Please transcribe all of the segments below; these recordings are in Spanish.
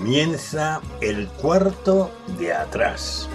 Comienza el cuarto de atrás.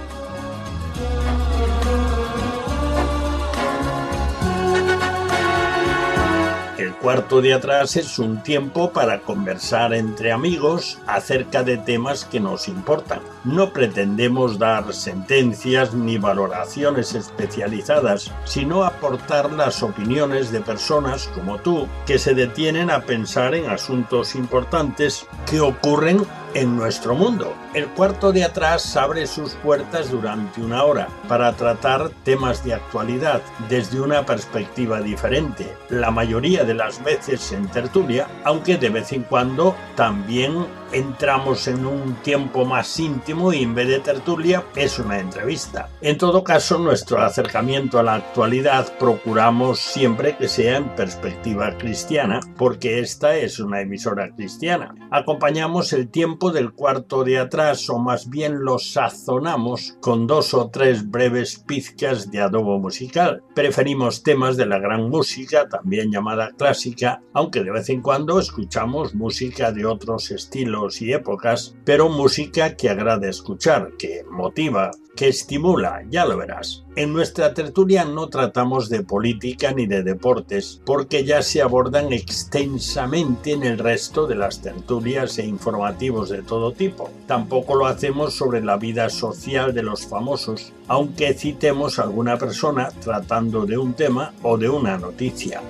El cuarto de atrás es un tiempo para conversar entre amigos acerca de temas que nos importan. No pretendemos dar sentencias ni valoraciones especializadas, sino aportar las opiniones de personas como tú que se detienen a pensar en asuntos importantes que ocurren en nuestro mundo. El cuarto de atrás abre sus puertas durante una hora para tratar temas de actualidad desde una perspectiva diferente, la mayoría de las veces en tertulia, aunque de vez en cuando también entramos en un tiempo más íntimo y en vez de tertulia es una entrevista. En todo caso, nuestro acercamiento a la actualidad procuramos siempre que sea en perspectiva cristiana, porque esta es una emisora cristiana. Acompañamos el tiempo del cuarto de atrás, o más bien lo sazonamos con 2 o 3 breves pizcas de adobo musical. Preferimos temas de la gran música, también llamada clásica, aunque de vez en cuando escuchamos música de otros estilos y épocas, pero música que agrada escuchar, que motiva, que estimula, ya lo verás. En nuestra tertulia no tratamos de política ni de deportes, porque ya se abordan extensamente en el resto de las tertulias e informativos de todo tipo. Tampoco lo hacemos sobre la vida social de los famosos, aunque citemos a alguna persona tratando de un tema o de una noticia.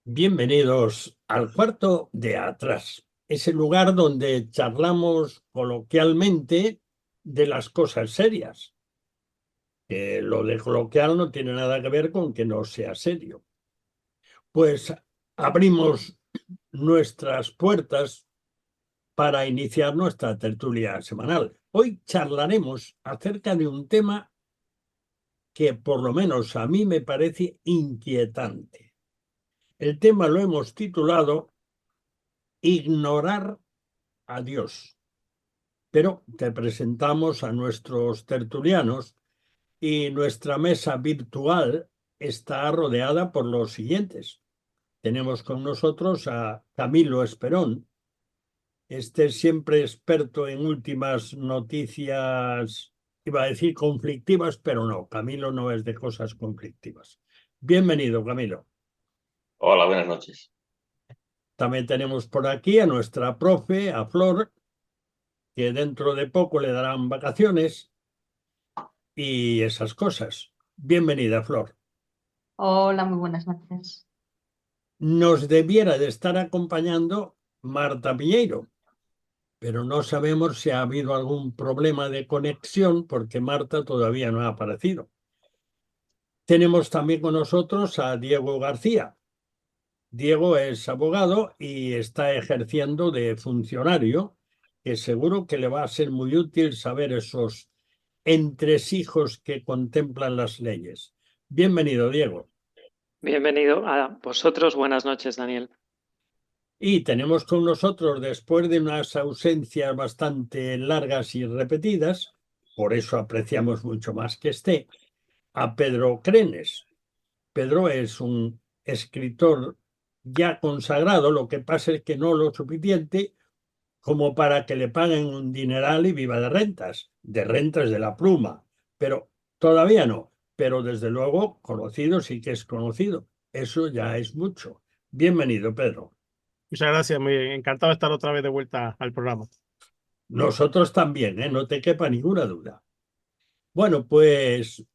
Bienvenidos al cuarto de atrás, ese lugar donde charlamos coloquialmente de las cosas serias. Lo de coloquial no tiene nada que ver con que no sea serio. Pues abrimos nuestras puertas para iniciar nuestra tertulia semanal. Hoy charlaremos acerca de un tema que por lo menos a mí me parece inquietante. El tema lo hemos titulado Ignorar a Dios. Pero te presentamos a nuestros tertulianos y nuestra mesa virtual está rodeada por los siguientes. Tenemos con nosotros a Camilo Esperón, siempre experto en últimas noticias, iba a decir conflictivas, pero no, Camilo no es de cosas conflictivas. Bienvenido, Camilo. Hola, buenas noches. También tenemos por aquí a nuestra profe, a Flor, que dentro de poco le darán vacaciones y esas cosas. Bienvenida, Flor. Hola, muy buenas noches. Nos debiera de estar acompañando Marta Piñeiro, pero no sabemos si ha habido algún problema de conexión porque Marta todavía no ha aparecido. Tenemos también con nosotros a Diego García. Diego es abogado y está ejerciendo de funcionario, que seguro que le va a ser muy útil saber esos entresijos que contemplan las leyes. Bienvenido, Diego. Bienvenido a vosotros. Buenas noches, Daniel. Y tenemos con nosotros, después de unas ausencias bastante largas y repetidas, por eso apreciamos mucho más que esté, a Pedro Crenes. Pedro es un escritor ya consagrado, lo que pasa es que no lo suficiente como para que le paguen un dineral y viva de rentas de la pluma, pero todavía no, pero desde luego conocido sí que es conocido, eso ya es mucho. Bienvenido, Pedro. Muchas gracias, muy encantado de estar otra vez de vuelta al programa. Nosotros también, no te quepa ninguna duda. Bueno, pues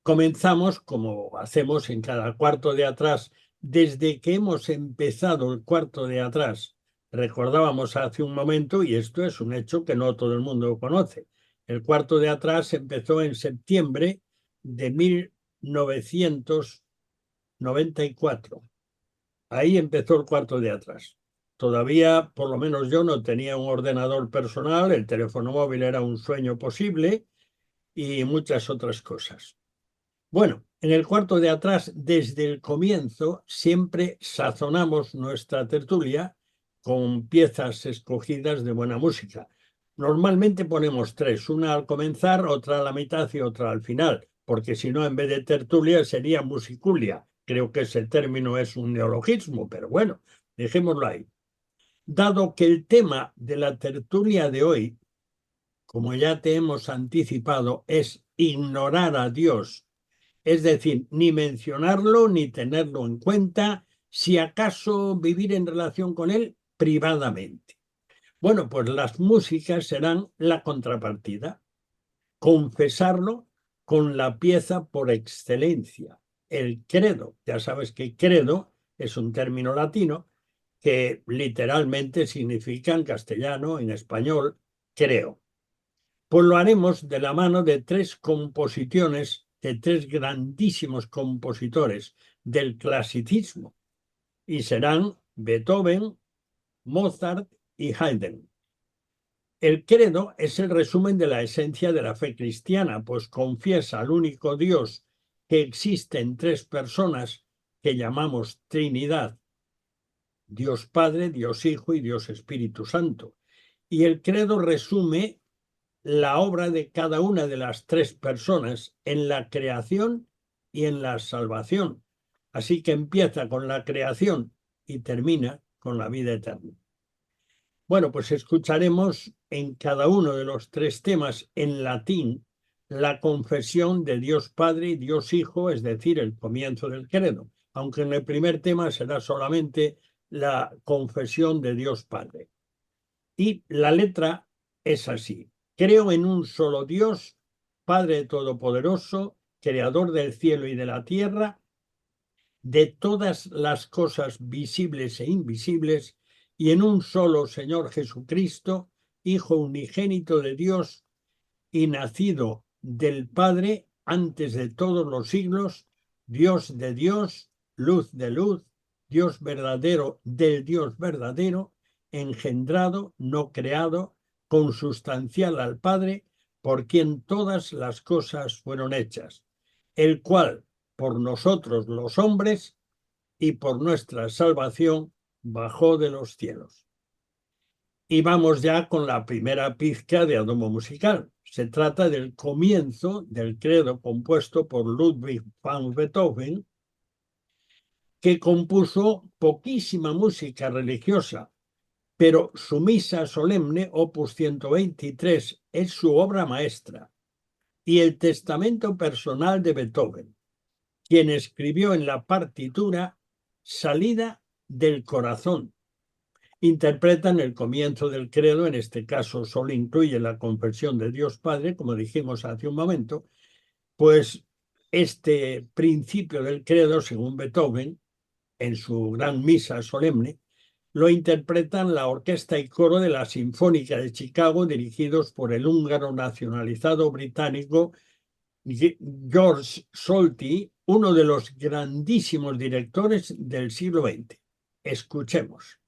comenzamos como hacemos en cada cuarto de atrás. Desde que hemos empezado el cuarto de atrás, recordábamos hace un momento, y esto es un hecho que no todo el mundo conoce, el cuarto de atrás empezó en septiembre de 1994. Ahí empezó el cuarto de atrás. Todavía, por lo menos yo, no tenía un ordenador personal, el teléfono móvil era un sueño posible y muchas otras cosas. Bueno, en el cuarto de atrás, desde el comienzo, siempre sazonamos nuestra tertulia con piezas escogidas de buena música. Normalmente ponemos 3, una al comenzar, otra a la mitad y otra al final, porque si no, en vez de tertulia, sería musiculia, Creo que ese término es un neologismo, pero bueno, dejémoslo ahí. Dado que el tema de la tertulia de hoy, como ya te hemos anticipado, es ignorar a Dios, es decir, ni mencionarlo ni tenerlo en cuenta, si acaso vivir en relación con él privadamente. Bueno, pues las músicas serán la contrapartida. Confesarlo con la pieza por excelencia, el credo. Ya sabes que credo es un término latino que literalmente significa en castellano, en español, creo. Pues lo haremos de la mano de tres composiciones de tres grandísimos compositores del clasicismo, y serán Beethoven, Mozart y Haydn. El credo es el resumen de la esencia de la fe cristiana, pues confiesa al único Dios que existe en tres personas que llamamos Trinidad, Dios Padre, Dios Hijo y Dios Espíritu Santo. Y el credo resume la obra de cada una de las tres personas en la creación y en la salvación. Así que empieza con la creación y termina con la vida eterna. Bueno, pues escucharemos en cada uno de los tres temas en latín la confesión de Dios Padre y Dios Hijo, es decir, el comienzo del credo, aunque en el primer tema será solamente la confesión de Dios Padre. Y la letra es así: creo en un solo Dios, Padre Todopoderoso, Creador del cielo y de la tierra, de todas las cosas visibles e invisibles, y en un solo Señor Jesucristo, Hijo unigénito de Dios y nacido del Padre antes de todos los siglos, Dios de Dios, luz de luz, Dios verdadero del Dios verdadero, engendrado, no creado, consustancial al Padre, por quien todas las cosas fueron hechas, el cual, por nosotros los hombres y por nuestra salvación, bajó de los cielos. Y vamos ya con la primera pizca de adomo musical. Se trata del comienzo del credo compuesto por Ludwig van Beethoven, que compuso poquísima música religiosa, pero su misa solemne, opus 123, es su obra maestra, y el testamento personal de Beethoven, quien escribió en la partitura salida del corazón. Interpretan el comienzo del credo, en este caso solo incluye la confesión de Dios Padre, como dijimos hace un momento, pues este principio del credo, según Beethoven, en su gran misa solemne, lo interpretan la orquesta y coro de la Sinfónica de Chicago, dirigidos por el húngaro nacionalizado británico George Solti, uno de los grandísimos directores del siglo XX. Escuchemos.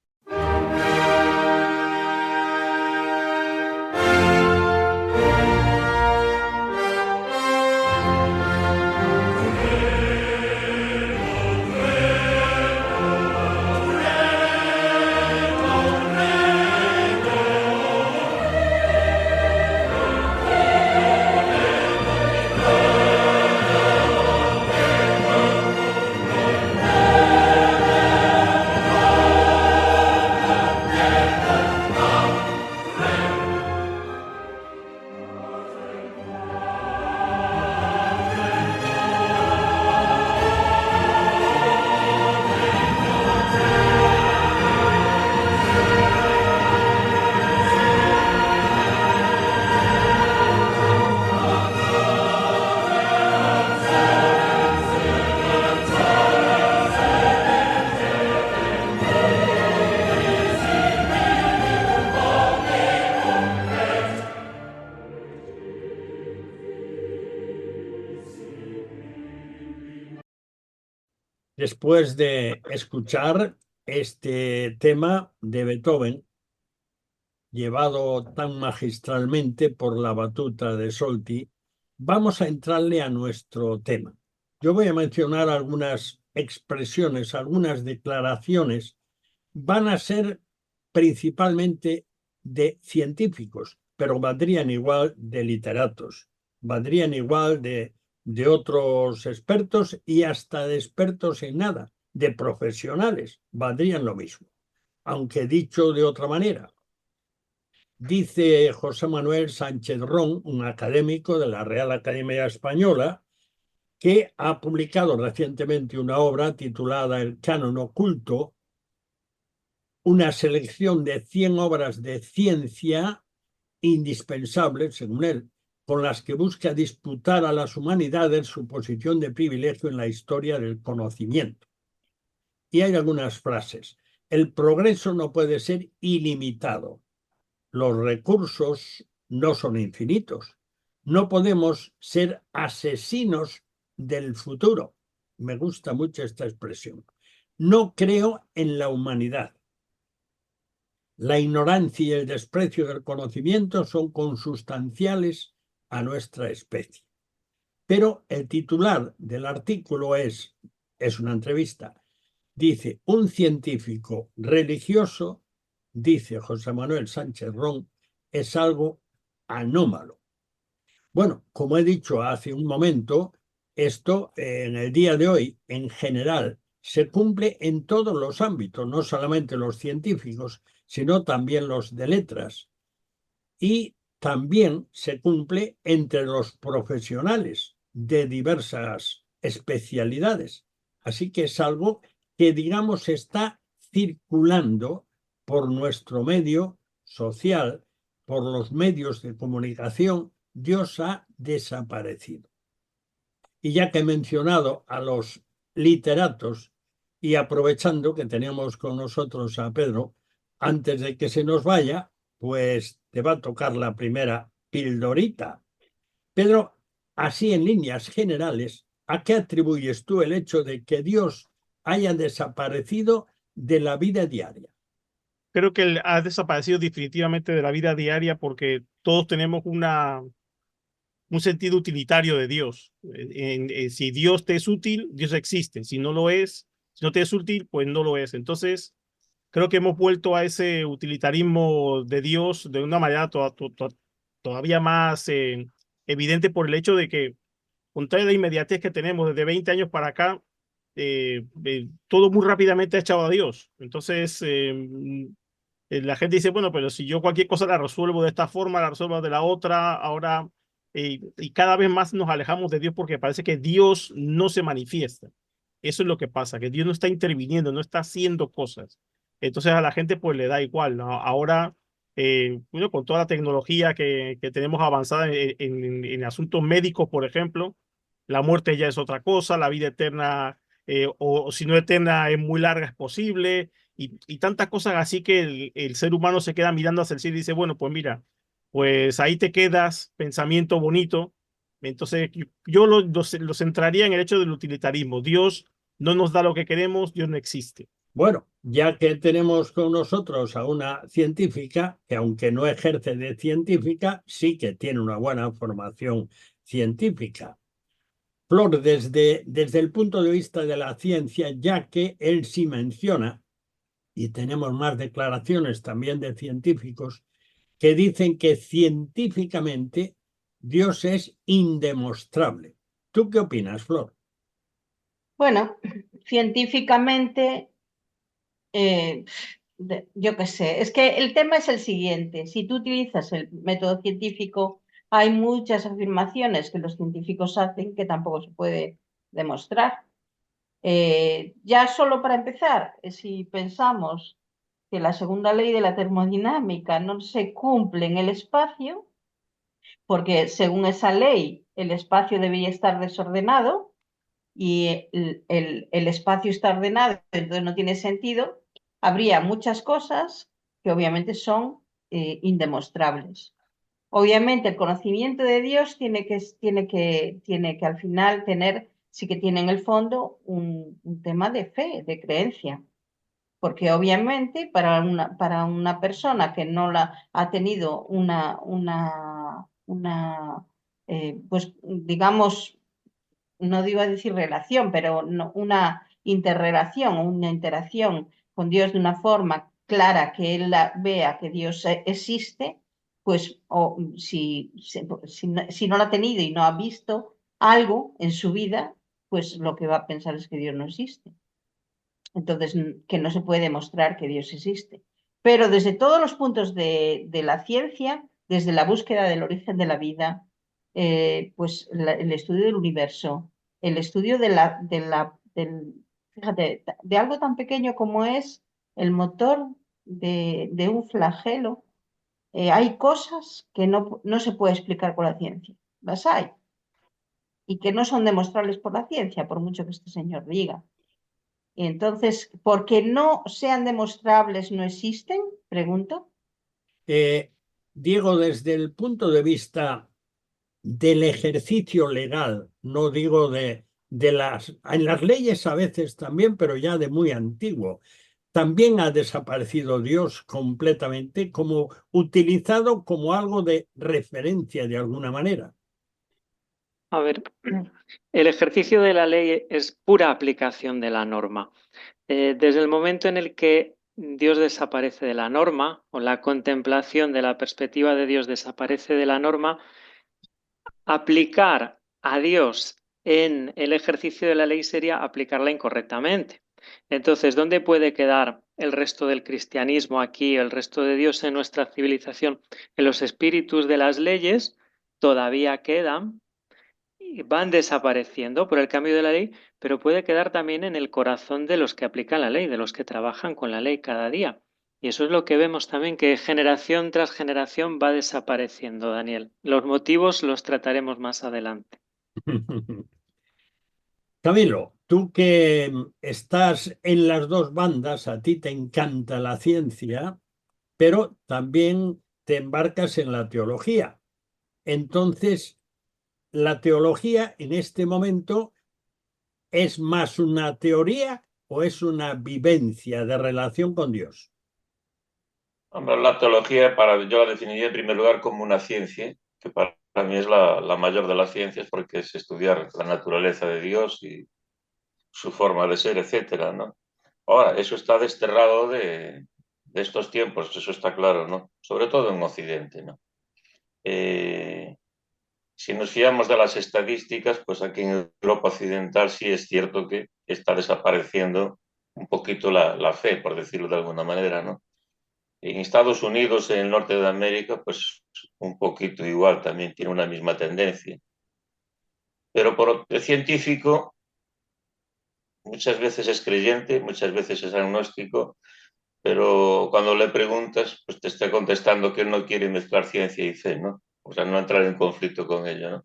Después de escuchar este tema de Beethoven, llevado tan magistralmente por la batuta de Solti, vamos a entrarle a nuestro tema. Yo voy a mencionar algunas expresiones, algunas declaraciones. Van a ser principalmente de científicos, pero valdrían igual de literatos, valdrían igual de de otros expertos y hasta de expertos en nada, de profesionales, valdrían lo mismo. Aunque dicho de otra manera, dice José Manuel Sánchez Ron, un académico de la Real Academia Española, que ha publicado recientemente una obra titulada El Canon Oculto, una selección de 100 obras de ciencia indispensables, según él, con las que busca disputar a las humanidades su posición de privilegio en la historia del conocimiento. Y hay algunas frases. El progreso no puede ser ilimitado. Los recursos no son infinitos. No podemos ser asesinos del futuro. Me gusta mucho esta expresión. No creo en la humanidad. La ignorancia y el desprecio del conocimiento son consustanciales a nuestra especie. Pero el titular del artículo es una entrevista. Dice, un científico religioso, dice José Manuel Sánchez Ron, es algo anómalo. Bueno, como he dicho hace un momento, esto en el día de hoy, en general, se cumple en todos los ámbitos, no solamente los científicos, sino también los de letras. Y también se cumple entre los profesionales de diversas especialidades. Así que es algo que, digamos, está circulando por nuestro medio social, por los medios de comunicación. Dios ha desaparecido. Y ya que he mencionado a los literatos y aprovechando que tenemos con nosotros a Pedro, antes de que se nos vaya, pues te va a tocar la primera pildorita. Pedro, así en líneas generales, ¿a qué atribuyes tú el hecho de que Dios haya desaparecido de la vida diaria? Creo que él ha desaparecido definitivamente de la vida diaria porque todos tenemos un sentido utilitario de Dios. Si Dios te es útil, Dios existe. Si no lo es, si no te es útil, pues no lo es. Entonces, creo que hemos vuelto a ese utilitarismo de Dios de una manera todavía más evidente por el hecho de que, contrario a la inmediatez que tenemos desde 20 años para acá, todo muy rápidamente ha echado a Dios. Entonces, la gente dice, bueno, pero si yo cualquier cosa la resuelvo de esta forma, la resuelvo de la otra, ahora, y cada vez más nos alejamos de Dios porque parece que Dios no se manifiesta. Eso es lo que pasa, que Dios no está interviniendo, no está haciendo cosas. Entonces a la gente pues le da igual, ¿no? Ahora, bueno, con toda la tecnología que tenemos avanzada en asuntos médicos, por ejemplo, la muerte ya es otra cosa, la vida eterna, o si no eterna, es muy larga, es posible y tantas cosas así que el ser humano se queda mirando hacia el cielo y dice, bueno, pues mira, pues ahí te quedas, pensamiento bonito. Entonces yo lo centraría en el hecho del utilitarismo. Dios no nos da lo que queremos, Dios no existe. Bueno, ya que tenemos con nosotros a una científica, que aunque no ejerce de científica, sí que tiene una buena formación científica. Flor, desde el punto de vista de la ciencia, ya que él sí menciona, y tenemos más declaraciones también de científicos, que dicen que científicamente Dios es indemostrable. ¿Tú qué opinas, Flor? Bueno, científicamente, yo qué sé, es que el tema es el siguiente. Si tú utilizas el método científico, hay muchas afirmaciones que los científicos hacen que tampoco se puede demostrar. Ya solo para empezar, si pensamos que la segunda ley de la termodinámica no se cumple en el espacio, porque según esa ley el espacio debería estar desordenado y el espacio está ordenado, entonces no tiene sentido, habría muchas cosas que obviamente son indemostrables. Obviamente el conocimiento de Dios tiene que al final tener, sí que tiene en el fondo un tema de fe, de creencia. Porque obviamente para una persona que no ha tenido pues digamos, no digo a decir relación, pero una interrelación o una interacción con Dios de una forma clara, que él vea que Dios existe, pues si no la ha tenido y no ha visto, algo en su vida, pues lo que va a pensar es que Dios no existe. Entonces, que no se puede demostrar que Dios existe. Pero desde todos los puntos de la ciencia, desde la búsqueda del origen de la vida, pues el estudio del universo, el estudio fíjate, de algo tan pequeño como es el motor de un flagelo, hay cosas que no se puede explicar con la ciencia. Las hay. Y que no son demostrables por la ciencia, por mucho que este señor diga. Y entonces, ¿porque no sean demostrables no existen? Pregunto. Diego, desde el punto de vista del ejercicio legal, no digo en las leyes a veces también, pero ya de muy antiguo, también ha desaparecido Dios completamente, como utilizado como algo de referencia de alguna manera. A ver, el ejercicio de la ley es pura aplicación de la norma. Desde el momento en el que Dios desaparece de la norma, o la contemplación de la perspectiva de Dios desaparece de la norma, aplicar a Dios en el ejercicio de la ley sería aplicarla incorrectamente. Entonces, ¿dónde puede quedar el resto del cristianismo aquí, el resto de Dios en nuestra civilización? En los espíritus de las leyes todavía quedan y van desapareciendo por el cambio de la ley, pero puede quedar también en el corazón de los que aplican la ley, de los que trabajan con la ley cada día. Y eso es lo que vemos también, que generación tras generación va desapareciendo, Daniel. Los motivos los trataremos más adelante. Camilo, tú que estás en las dos bandas, a ti te encanta la ciencia, pero también te embarcas en la teología. Entonces, ¿la teología en este momento es más una teoría o es una vivencia de relación con Dios? Hombre, la teología yo la definiría en primer lugar como una ciencia, que para mí es la mayor de las ciencias porque es estudiar la naturaleza de Dios y su forma de ser, etcétera, ¿no? Ahora, eso está desterrado de estos tiempos, eso está claro, ¿no? Sobre todo en Occidente, ¿no? Si nos fiamos de las estadísticas, pues aquí en Europa Occidental sí es cierto que está desapareciendo un poquito la fe, por decirlo de alguna manera, ¿no? En Estados Unidos, en el norte de América, pues un poquito igual, también tiene una misma tendencia. Pero el científico muchas veces es creyente, muchas veces es agnóstico, pero cuando le preguntas, pues te está contestando que él no quiere mezclar ciencia y fe, ¿no? O sea, no entrar en conflicto con ello, ¿no?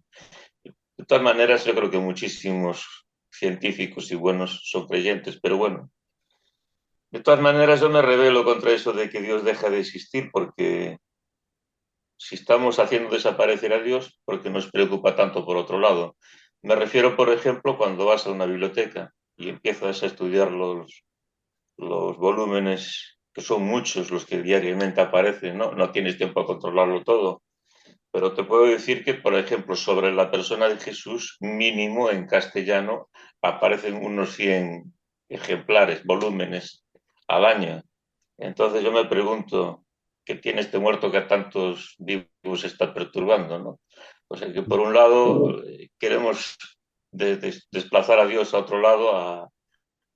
De todas maneras, yo creo que muchísimos científicos y buenos son creyentes, pero bueno, de todas maneras yo me rebelo contra eso de que Dios deja de existir, porque si estamos haciendo desaparecer a Dios, ¿por qué nos preocupa tanto por otro lado? Me refiero, por ejemplo, cuando vas a una biblioteca y empiezas a estudiar los volúmenes, que son muchos los que diariamente aparecen, ¿no? No tienes tiempo a controlarlo todo, pero te puedo decir que, por ejemplo, sobre la persona de Jesús, mínimo en castellano, aparecen unos 100 ejemplares, volúmenes al año. Entonces yo me pregunto, ¿qué tiene este muerto que a tantos vivos está perturbando, ¿no? O sea que por un lado queremos desplazar a Dios a otro lado, a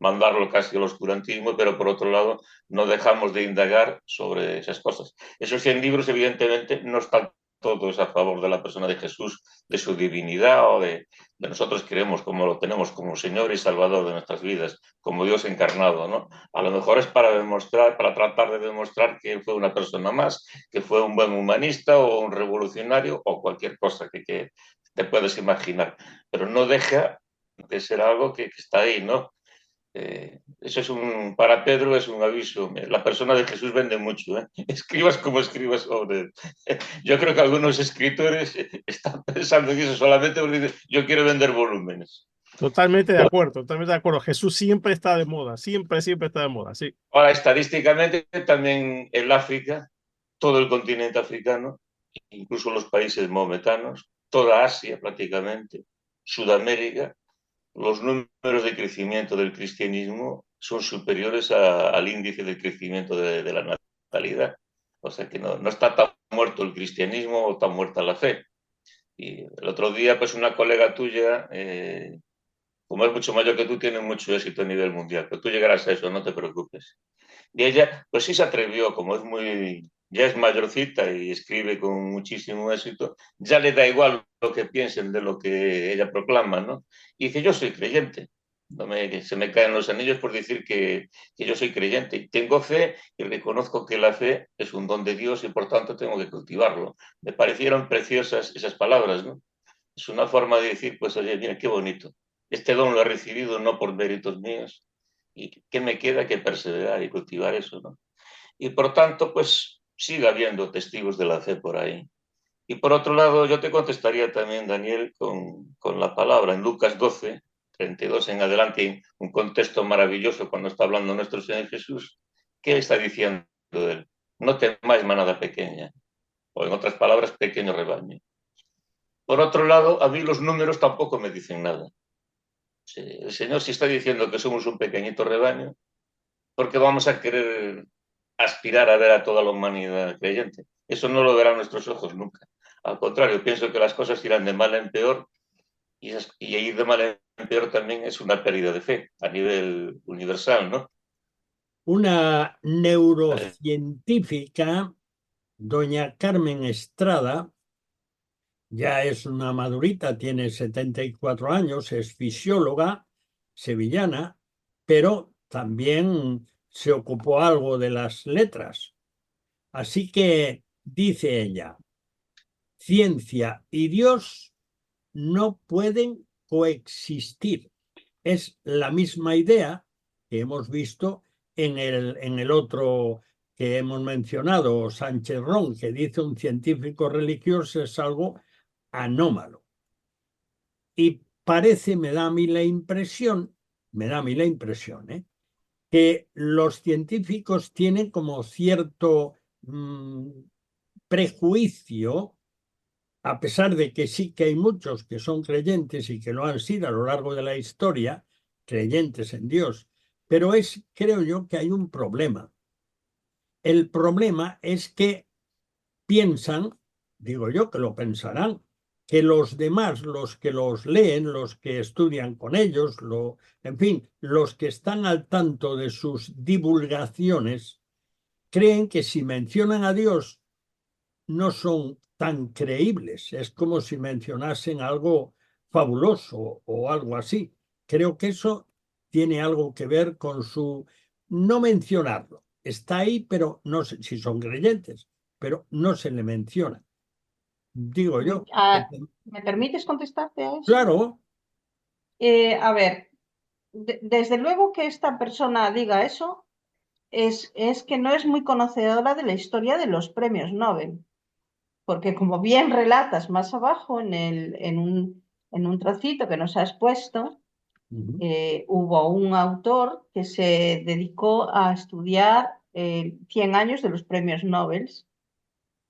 mandarlo casi al oscurantismo, pero por otro lado no dejamos de indagar sobre esas cosas. Esos 100 libros evidentemente no están todos a favor de la persona de Jesús, de su divinidad o de nosotros creemos como lo tenemos como Señor y Salvador de nuestras vidas, como Dios encarnado, ¿no? A lo mejor es para demostrar, para tratar de demostrar que él fue una persona más, que fue un buen humanista o un revolucionario o cualquier cosa que te puedes imaginar, pero no deja de ser algo que está ahí, ¿no? Eso es para Pedro es un aviso. La persona de Jesús vende mucho, ¿eh? Escribas como escribas sobre él. Yo creo que algunos escritores están pensando en eso solamente porque dicen, yo quiero vender volúmenes. Totalmente de acuerdo, totalmente de acuerdo. Jesús siempre está de moda, siempre, siempre está de moda, sí. Ahora, estadísticamente, también el África, todo el continente africano, incluso los países maometanos, toda Asia prácticamente, Sudamérica, los números de crecimiento del cristianismo son superiores al índice de crecimiento de la natalidad. O sea que no está tan muerto el cristianismo o tan muerta la fe. Y el otro día, pues una colega tuya, como es mucho mayor que tú, tiene mucho éxito a nivel mundial, pero tú llegarás a eso, no te preocupes. Y ella, pues sí se atrevió, como es muy, ya es mayorcita y escribe con muchísimo éxito, ya le da igual lo que piensen de lo que ella proclama, ¿no? Y dice, yo soy creyente. Se me caen los anillos por decir que yo soy creyente. Y tengo fe y reconozco que la fe es un don de Dios y por tanto tengo que cultivarlo. Me parecieron preciosas esas palabras, ¿no? Es una forma de decir, pues oye, mira, qué bonito. Este don lo he recibido no por méritos míos. ¿Y qué me queda que perseverar y cultivar eso, ¿no? Y por tanto, pues sigue habiendo testigos de la fe por ahí. Y por otro lado, yo te contestaría también, Daniel, con la palabra en Lucas 12, 32 en adelante, un contexto maravilloso cuando está hablando nuestro Señor Jesús. ¿Qué está diciendo él? No temáis manada pequeña, o en otras palabras, pequeño rebaño. Por otro lado, a mí los números tampoco me dicen nada. El Señor sí está diciendo que somos un pequeñito rebaño, porque vamos a querer aspirar a ver a toda la humanidad creyente. Eso no lo verán nuestros ojos nunca. Al contrario, pienso que las cosas irán de mal en peor y ir de mal en peor también es una pérdida de fe a nivel universal, ¿no? Una neurocientífica, doña Carmen Estrada, ya es una madurita, tiene 74 años, es fisióloga sevillana, pero también se ocupó algo de las letras. Así que dice ella, ciencia y Dios no pueden coexistir. Es la misma idea que hemos visto en el otro que hemos mencionado, Sánchez Ron, que dice un científico religioso es algo anómalo. Y parece, me da a mí la impresión, que los científicos tienen como cierto prejuicio, a pesar de que sí que hay muchos que son creyentes y que lo han sido a lo largo de la historia, creyentes en Dios, pero creo yo que hay un problema. El problema es que piensan, digo yo que lo pensarán, que los demás, los que los leen, los que estudian con ellos, en fin, los que están al tanto de sus divulgaciones, creen que si mencionan a Dios no son tan creíbles. Es como si mencionasen algo fabuloso o algo así. Creo que eso tiene algo que ver con su no mencionarlo. Está ahí, pero no sé si son creyentes, pero no se le menciona. Digo yo. ¿Me permites contestarte a eso? Claro. A ver, desde luego que esta persona diga eso es que no es muy conocedora de la historia de los premios Nobel, porque como bien relatas más abajo en un trocito que nos has puesto, hubo un autor que se dedicó a estudiar 100 años de los premios Nobel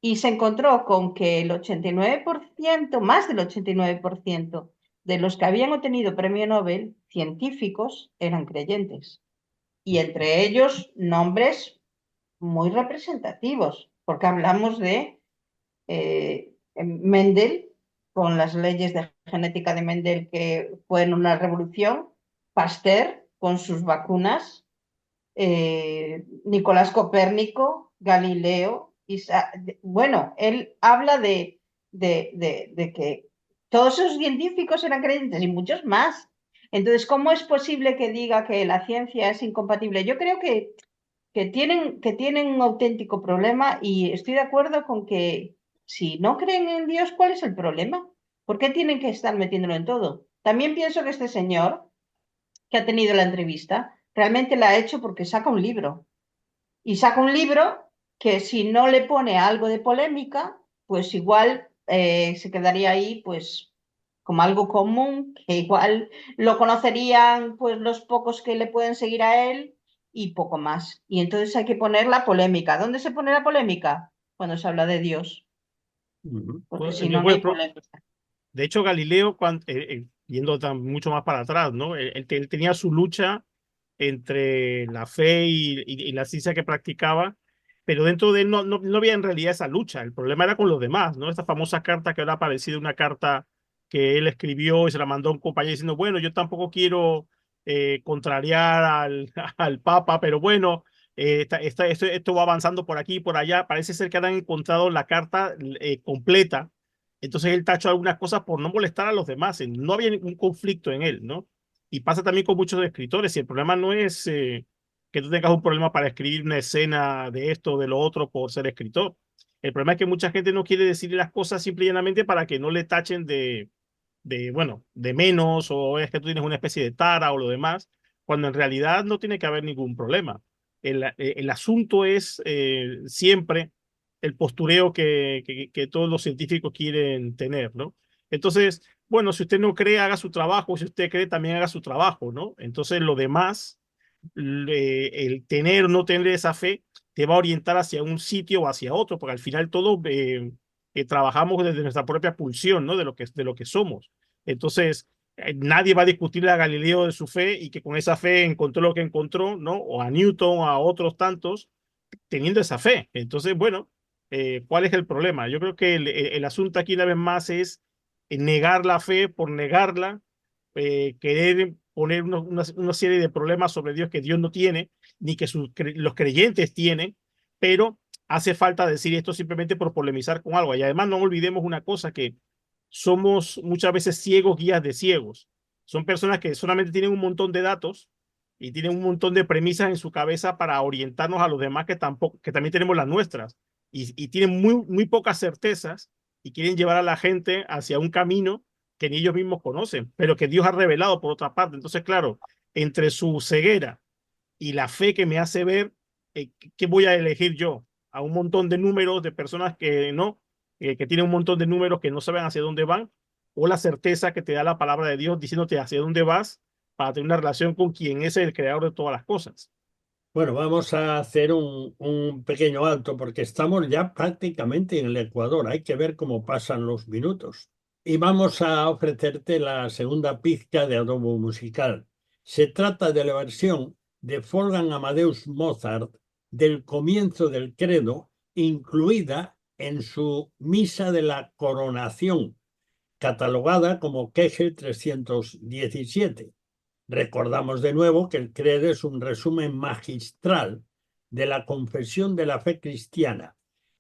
y se encontró con que el 89%, más del 89% de los que habían obtenido premio Nobel científicos eran creyentes. Y entre ellos nombres muy representativos, porque hablamos de Mendel, con las leyes de genética de Mendel que fueron una revolución, Pasteur con sus vacunas, Nicolás Copérnico, Galileo, bueno, él habla de que todos esos científicos eran creyentes y muchos más. Entonces, ¿cómo es posible que diga que la ciencia es incompatible? Yo creo que tienen un auténtico problema y estoy de acuerdo con que si no creen en Dios, ¿cuál es el problema? ¿Por qué tienen que estar metiéndolo en todo? También pienso que este señor que ha tenido la entrevista realmente la ha hecho porque saca un libro. Y saca un libro que si no le pone algo de polémica, pues igual se quedaría ahí pues como algo común, que igual lo conocerían pues los pocos que le pueden seguir a él y poco más. Y entonces hay que poner la polémica. ¿Dónde se pone la polémica? Cuando se habla de Dios. Porque si no, no hay polémica. De hecho, Galileo, yendo mucho más para atrás, ¿no? Él tenía su lucha entre la fe y la ciencia que practicaba, pero dentro de él no había en realidad esa lucha. El problema era con los demás, ¿no? Esta famosa carta que ahora ha aparecido, una carta que él escribió y se la mandó a un compañero diciendo, bueno, yo tampoco quiero contrariar al Papa, pero bueno, esto va avanzando por aquí y por allá. Parece ser que han encontrado la carta completa. Entonces él tachó algunas cosas por no molestar a los demás. No había ningún conflicto en él, ¿no? Y pasa también con muchos escritores. Y el problema no es que tú tengas un problema para escribir una escena de esto o de lo otro por ser escritor. El problema es que mucha gente no quiere decir las cosas simple y llanamente para que no le tachen bueno, de menos, o es que tú tienes una especie de tara o lo demás, cuando en realidad no tiene que haber ningún problema. El asunto es siempre el postureo que todos los científicos quieren tener, ¿no? Entonces, bueno, si usted no cree, haga su trabajo; si usted cree, también haga su trabajo, ¿no? Entonces, lo demás, el tener o no tener esa fe, te va a orientar hacia un sitio o hacia otro, porque al final todos trabajamos desde nuestra propia pulsión, ¿no? De lo que somos. Entonces, nadie va a discutirle a Galileo de su fe y que con esa fe encontró lo que encontró, ¿no? O a Newton o a otros tantos teniendo esa fe. Entonces, bueno, ¿cuál es el problema? Yo creo que el asunto aquí una vez más es negar la fe por negarla, querer poner una serie de problemas sobre Dios que Dios no tiene, ni que los creyentes tienen, pero hace falta decir esto simplemente por polemizar con algo. Y además no olvidemos una cosa, que somos muchas veces ciegos guías de ciegos. Son personas que solamente tienen un montón de datos y tienen un montón de premisas en su cabeza para orientarnos a los demás que también tenemos las nuestras, y tienen muy pocas certezas y quieren llevar a la gente hacia un camino que ni ellos mismos conocen, pero que Dios ha revelado por otra parte. Entonces, claro, entre su ceguera y la fe que me hace ver, ¿qué voy a elegir yo? A un montón de números de personas que tienen un montón de números que no saben hacia dónde van, o la certeza que te da la palabra de Dios diciéndote hacia dónde vas para tener una relación con quien es el creador de todas las cosas. Bueno, vamos a hacer un pequeño alto porque estamos ya prácticamente en el Ecuador. Hay que ver cómo pasan los minutos. Y vamos a ofrecerte la segunda pizca de adobo musical. Se trata de la versión de Wolfgang Amadeus Mozart del comienzo del Credo, incluida en su Misa de la Coronación, catalogada como Kegel 317. Recordamos de nuevo que el Credo es un resumen magistral de la confesión de la fe cristiana,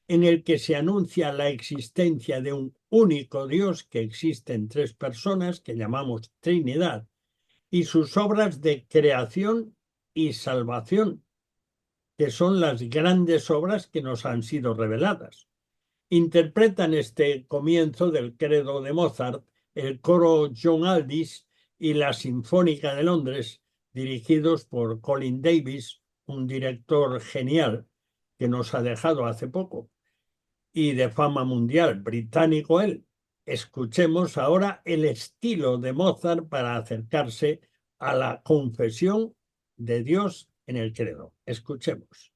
en el que se anuncia la existencia de un único Dios que existe en tres personas, que llamamos Trinidad, y sus obras de creación y salvación, que son las grandes obras que nos han sido reveladas. Interpretan este comienzo del Credo de Mozart el coro John Aldis y la Sinfónica de Londres, dirigidos por Colin Davis, un director genial que nos ha dejado hace poco y de fama mundial, británico él. Escuchemos ahora el estilo de Mozart para acercarse a la confesión de Dios en el Credo. Escuchemos.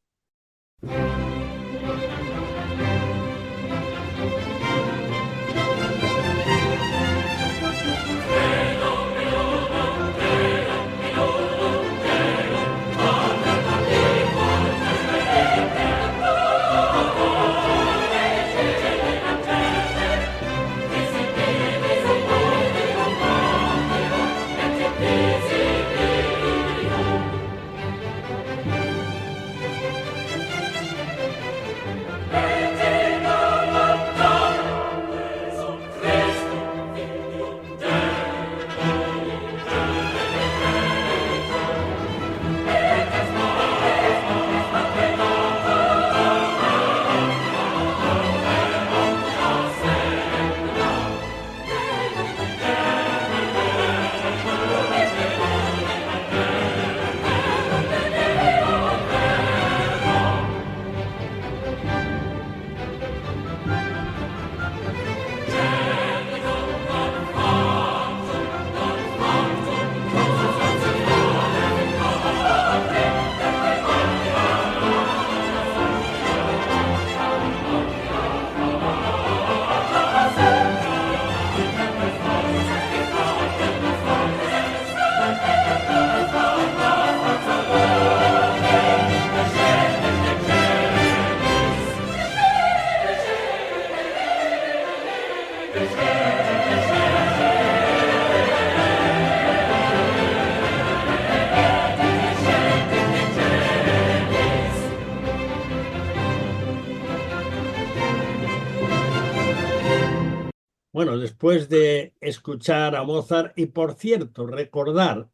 Bueno, después de escuchar a Mozart, y por cierto, recordar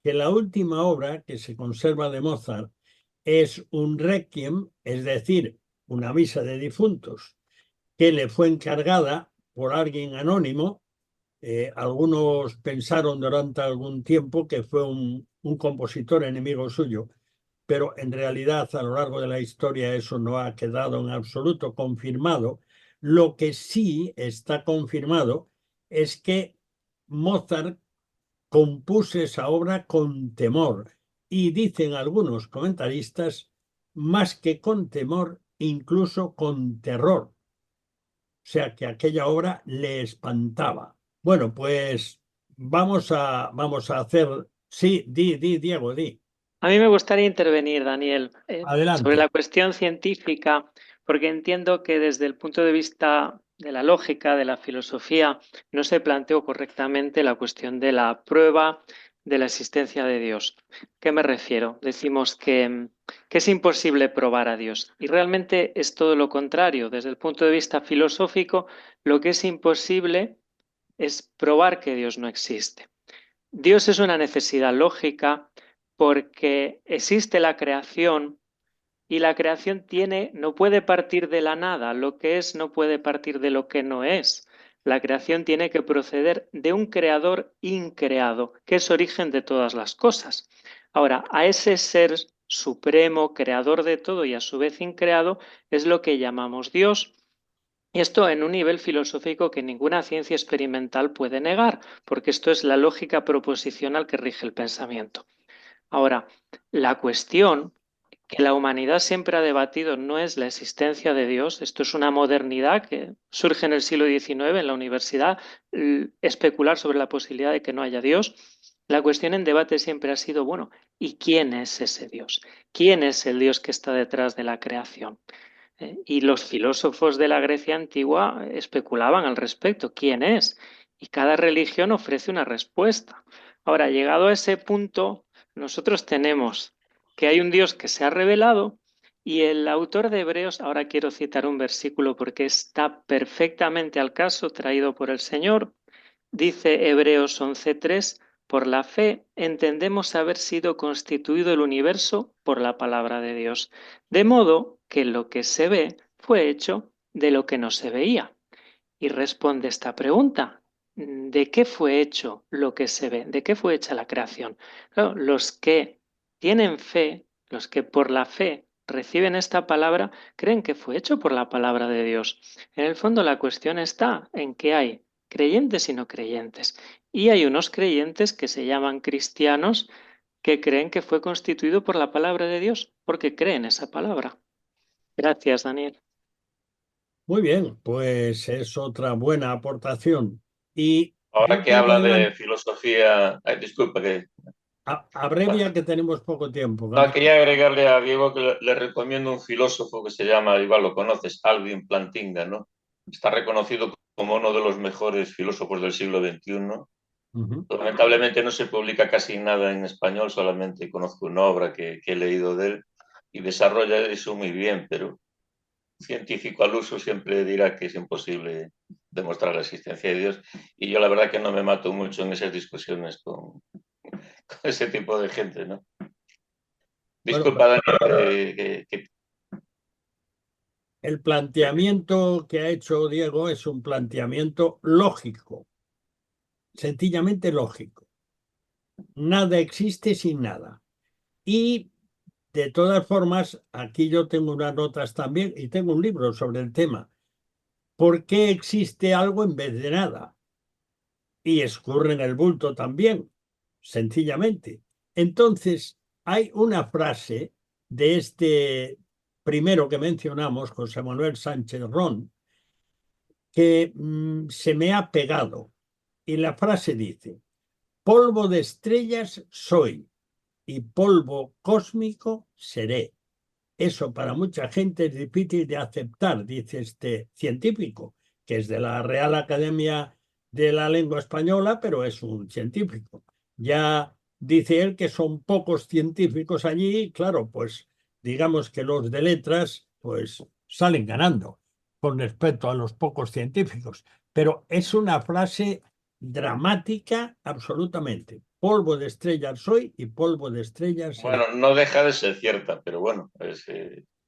que la última obra que se conserva de Mozart es un requiem, es decir, una misa de difuntos, que le fue encargada por alguien anónimo. Algunos pensaron durante algún tiempo que fue un compositor enemigo suyo, pero en realidad a lo largo de la historia eso no ha quedado en absoluto confirmado. Lo que sí está confirmado es que Mozart compuso esa obra con temor, y dicen algunos comentaristas, más que con temor, incluso con terror. O sea que aquella obra le espantaba. Bueno, pues vamos a hacer... Sí, Diego, di. A mí me gustaría intervenir, Daniel, sobre la Adelante. cuestión científica, porque entiendo que desde el punto de vista de la lógica, de la filosofía, no se planteó correctamente la cuestión de la prueba de la existencia de Dios. ¿Qué me refiero? Decimos que es imposible probar a Dios, y realmente es todo lo contrario. Desde el punto de vista filosófico, lo que es imposible es probar que Dios no existe. Dios es una necesidad lógica porque existe la creación y la creación no puede partir de la nada, lo que es no puede partir de lo que no es. La creación tiene que proceder de un creador increado, que es origen de todas las cosas. Ahora, a ese ser supremo, creador de todo y a su vez increado, es lo que llamamos Dios. Y esto en un nivel filosófico que ninguna ciencia experimental puede negar, porque esto es la lógica proposicional que rige el pensamiento. Ahora, la cuestión que la humanidad siempre ha debatido no es la existencia de Dios, esto es una modernidad que surge en el siglo XIX en la universidad, especular sobre la posibilidad de que no haya Dios. La cuestión en debate siempre ha sido, bueno, ¿y quién es ese Dios? ¿Quién es el Dios que está detrás de la creación? Y los filósofos de la Grecia antigua especulaban al respecto, ¿quién es? Y cada religión ofrece una respuesta. Ahora, llegado a ese punto, nosotros tenemos que hay un Dios que se ha revelado y el autor de Hebreos, ahora quiero citar un versículo porque está perfectamente al caso, traído por el Señor, dice Hebreos 11:3, por la fe entendemos haber sido constituido el universo por la palabra de Dios, de modo que lo que se ve fue hecho de lo que no se veía. Y responde esta pregunta, ¿de qué fue hecho lo que se ve? ¿De qué fue hecha la creación? Claro, los que tienen fe, los que por la fe reciben esta palabra, creen que fue hecho por la palabra de Dios. En el fondo la cuestión está en que hay creyentes y no creyentes. Y hay unos creyentes que se llaman cristianos que creen que fue constituido por la palabra de Dios, porque creen esa palabra. Gracias, Daniel. Muy bien, pues es otra buena aportación. Y Ahora yo que quiero habla de adelantar, filosofía, disculpa que... abrevia que tenemos poco tiempo. No, quería agregarle a Diego que le recomiendo un filósofo que se llama, igual lo conoces, Alvin Plantinga, ¿no? Está reconocido como uno de los mejores filósofos del siglo XXI. Lamentablemente no se publica casi nada en español, solamente conozco una obra que he leído de él y desarrolla eso muy bien, pero científico al uso siempre dirá que es imposible demostrar la existencia de Dios, y yo la verdad que no me mato mucho en esas discusiones con ese tipo de gente, ¿no? Bueno, Disculpa, Daniel, el planteamiento que ha hecho Diego es un planteamiento lógico, sencillamente lógico. Nada existe sin nada. Y de todas formas, aquí yo tengo unas notas también y tengo un libro sobre el tema. ¿Por qué existe algo en vez de nada? Y escurre en el bulto también, sencillamente. Entonces, hay una frase de este primero que mencionamos, José Manuel Sánchez Ron, que se me ha pegado. Y la frase dice, polvo de estrellas soy y polvo cósmico seré. Eso para mucha gente es difícil de aceptar, dice este científico, que es de la Real Academia de la Lengua Española, pero es un científico. Ya dice él que son pocos científicos allí, y claro, pues digamos que los de letras pues salen ganando con respecto a los pocos científicos. Pero es una frase dramática absolutamente. Polvo de estrellas soy y polvo de estrellas seré. Bueno, no deja de ser cierta, pero bueno,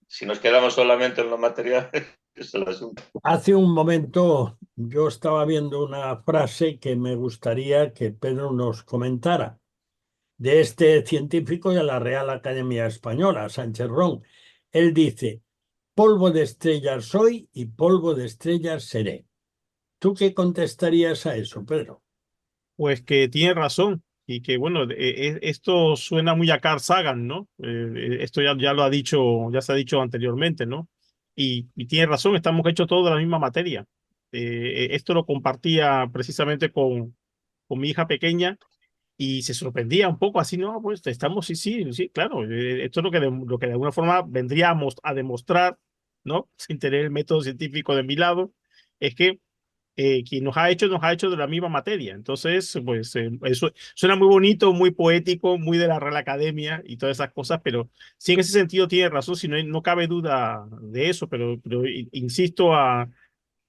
si nos quedamos solamente en lo material, es el asunto. Hace un momento yo estaba viendo una frase que me gustaría que Pedro nos comentara, de este científico de la Real Academia Española, Sánchez Ron. Él dice, polvo de estrellas soy y polvo de estrellas seré. ¿Tú qué contestarías a eso, Pedro? Pues que tiene razón y que bueno, esto suena muy a Carl Sagan, ¿no? Esto ya lo ha dicho, ya se ha dicho anteriormente, ¿no? Y tiene razón, estamos hechos todos de la misma materia. Esto lo compartía precisamente con mi hija pequeña y se sorprendía un poco así, no, pues estamos, sí, sí, sí, claro, esto es lo que de alguna forma vendríamos a demostrar, ¿no? Sin tener el método científico de mi lado, es que quien nos ha hecho de la misma materia. Entonces, pues eso suena muy bonito, muy poético, muy de la Real Academia y todas esas cosas, pero sí en ese sentido tiene razón, si no, no cabe duda de eso, pero insisto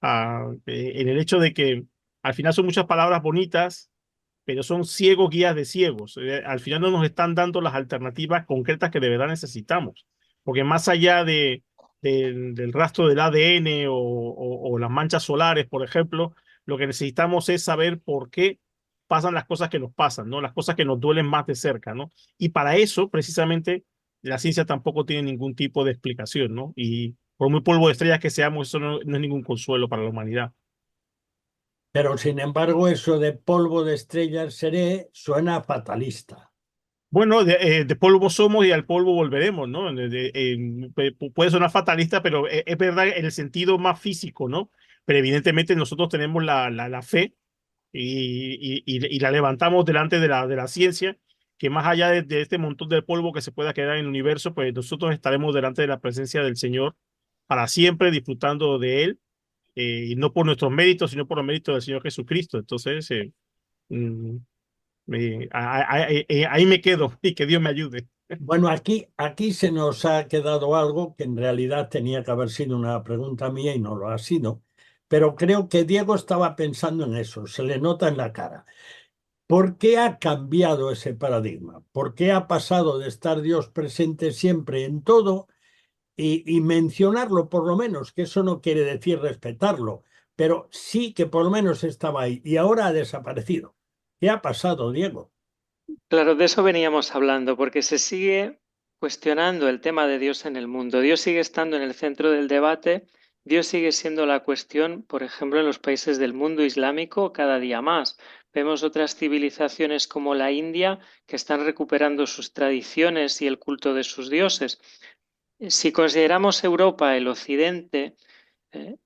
en el hecho de que al final son muchas palabras bonitas, pero son ciegos guías de ciegos. Al final no nos están dando las alternativas concretas que de verdad necesitamos, porque más allá del rastro del ADN o las manchas solares, por ejemplo, lo que necesitamos es saber por qué pasan las cosas que nos pasan, ¿no? Las cosas que nos duelen más de cerca, ¿no? Y para eso, precisamente, la ciencia tampoco tiene ningún tipo de explicación, ¿no? Y por muy polvo de estrellas que seamos, eso no es ningún consuelo para la humanidad. Pero sin embargo, eso de polvo de estrellas seré suena fatalista. Bueno, de polvo somos y al polvo volveremos, ¿no? Puede sonar fatalista, pero es verdad en el sentido más físico, ¿no? Pero evidentemente nosotros tenemos la fe y la levantamos delante de la ciencia, que más allá de este montón de polvo que se pueda quedar en el universo, pues nosotros estaremos delante de la presencia del Señor para siempre disfrutando de Él, y no por nuestros méritos, sino por los méritos del Señor Jesucristo. Entonces, mm, ahí me quedo y que Dios me ayude. Bueno, aquí se nos ha quedado algo que en realidad tenía que haber sido una pregunta mía y no lo ha sido, pero creo que Diego estaba pensando en eso, se le nota en la cara. ¿Por qué ha cambiado ese paradigma? ¿Por qué ha pasado de estar Dios presente siempre en todo y mencionarlo por lo menos, que eso no quiere decir respetarlo, pero sí que por lo menos estaba ahí y ahora ha desaparecido? ¿Qué ha pasado, Diego? Claro, de eso veníamos hablando, porque se sigue cuestionando el tema de Dios en el mundo. Dios sigue estando en el centro del debate, Dios sigue siendo la cuestión, por ejemplo, en los países del mundo islámico cada día más. Vemos otras civilizaciones como la India que están recuperando sus tradiciones y el culto de sus dioses. Si consideramos Europa el occidente,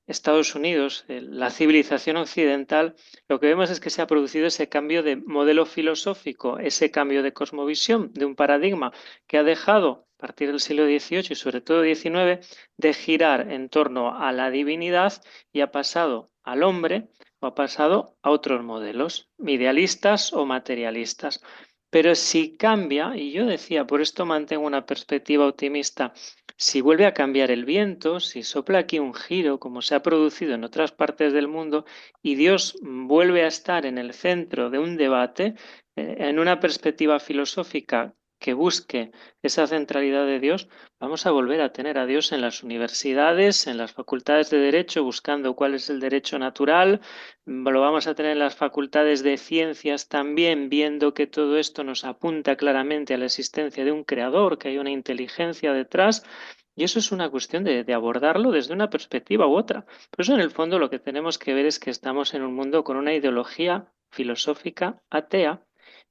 Estados Unidos, la civilización occidental, lo que vemos es que se ha producido ese cambio de modelo filosófico, ese cambio de cosmovisión, de un paradigma que ha dejado, a partir del siglo XVIII y sobre todo XIX, de girar en torno a la divinidad y ha pasado al hombre o ha pasado a otros modelos, idealistas o materialistas. Pero si cambia, y yo decía, por esto mantengo una perspectiva optimista, si vuelve a cambiar el viento, si sopla aquí un giro, como se ha producido en otras partes del mundo, y Dios vuelve a estar en el centro de un debate, en una perspectiva filosófica que busque esa centralidad de Dios, vamos a volver a tener a Dios en las universidades, en las facultades de Derecho, buscando cuál es el derecho natural, lo vamos a tener en las facultades de ciencias también, viendo que todo esto nos apunta claramente a la existencia de un creador, que hay una inteligencia detrás. Y eso es una cuestión de abordarlo desde una perspectiva u otra. Por eso, en el fondo, lo que tenemos que ver es que estamos en un mundo con una ideología filosófica atea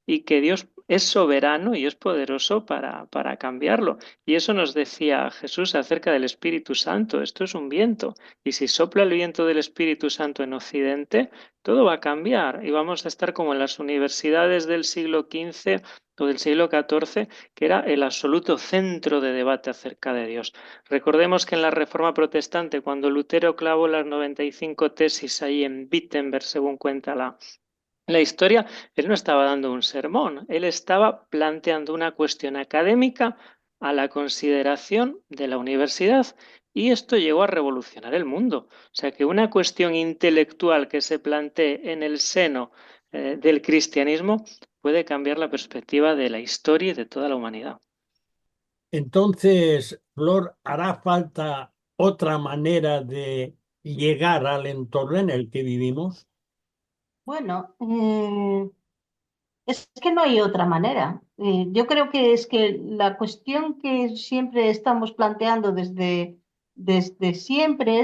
y que Dios es soberano y es poderoso para cambiarlo. Y eso nos decía Jesús acerca del Espíritu Santo. Esto es un viento. Y si sopla el viento del Espíritu Santo en Occidente, todo va a cambiar. Y vamos a estar como en las universidades del siglo XV o del siglo XIV, que era el absoluto centro de debate acerca de Dios. Recordemos que en la Reforma Protestante, cuando Lutero clavó las 95 tesis ahí en Wittenberg, según cuenta la historia, él no estaba dando un sermón, él estaba planteando una cuestión académica a la consideración de la universidad y esto llegó a revolucionar el mundo. O sea que una cuestión intelectual que se plantee en el seno del cristianismo puede cambiar la perspectiva de la historia y de toda la humanidad. Entonces, Flor, ¿hará falta otra manera de llegar al entorno en el que vivimos? Bueno, es que no hay otra manera. Yo creo que es que la cuestión que siempre estamos planteando desde siempre,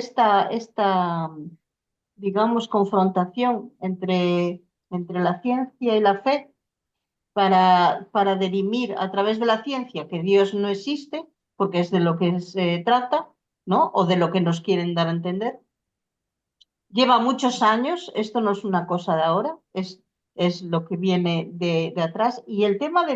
digamos, confrontación entre la ciencia y la fe para dirimir a través de la ciencia que Dios no existe, porque es de lo que se trata, ¿no? O de lo que nos quieren dar a entender. Lleva muchos años, esto no es una cosa de ahora, es lo que viene de atrás. Y el tema